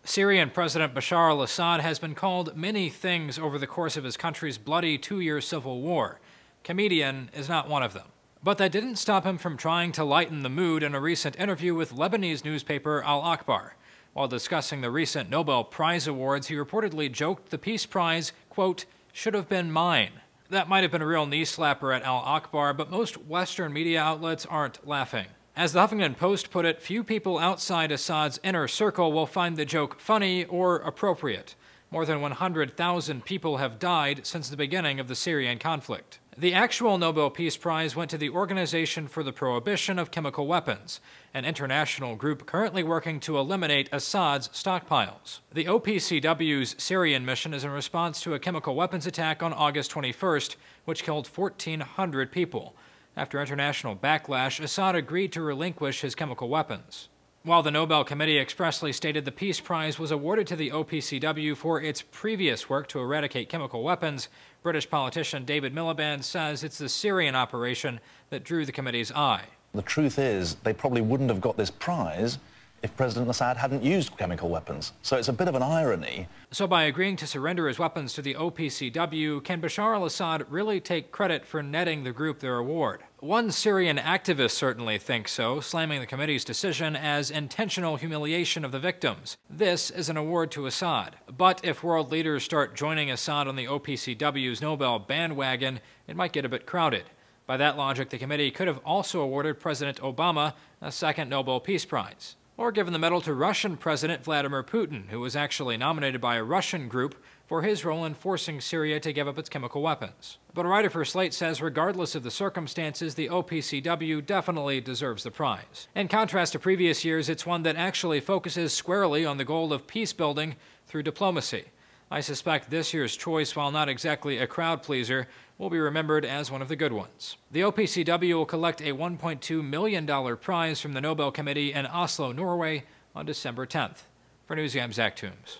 Syrian President Bashar Al-Assad has been called many things over the course of his country's bloody two-year civil war. Comedian is not one of them. But that didn't stop him from trying to lighten the mood in a recent interview with Lebanese newspaper Al-Akhbar. While discussing the recent Nobel Prize awards, he reportedly joked the Peace Prize, quote, should have been mine. That might have been a real knee-slapper at Al-Akhbar, but most Western media outlets aren't laughing. As the Huffington Post put it, few people outside Assad's inner circle will find the joke funny or appropriate. More than 100,000 people have died since the beginning of the Syrian conflict. The actual Nobel Peace Prize went to the Organization for the Prohibition of Chemical Weapons, an international group currently working to eliminate Assad's stockpiles. The OPCW's Syrian mission is in response to a chemical weapons attack on August 21st, which killed 1,400 people. After international backlash, Assad agreed to relinquish his chemical weapons. While the Nobel Committee expressly stated the Peace Prize was awarded to the OPCW for its previous work to eradicate chemical weapons, British politician David Miliband says it's the Syrian operation that drew the committee's eye. The truth is, they probably wouldn't have got this prize if President Assad hadn't used chemical weapons. So it's a bit of an irony. So by agreeing to surrender his weapons to the OPCW, can Bashar al-Assad really take credit for netting the group their award? One Syrian activist certainly thinks so, slamming the committee's decision as intentional humiliation of the victims. This is an award to Assad. But if world leaders start joining Assad on the OPCW's Nobel bandwagon, it might get a bit crowded. By that logic, the committee could have also awarded President Obama a second Nobel Peace Prize, or given the medal to Russian President Vladimir Putin, who was actually nominated by a Russian group for his role in forcing Syria to give up its chemical weapons. But a writer for Slate says regardless of the circumstances, the OPCW definitely deserves the prize. In contrast to previous years, it's one that actually focuses squarely on the goal of peace building through diplomacy. I suspect this year's choice, while not exactly a crowd pleaser, will be remembered as one of the good ones. The OPCW will collect a $1.2 million prize from the Nobel Committee in Oslo, Norway on December 10th. For Newsgam, Zach Toombs.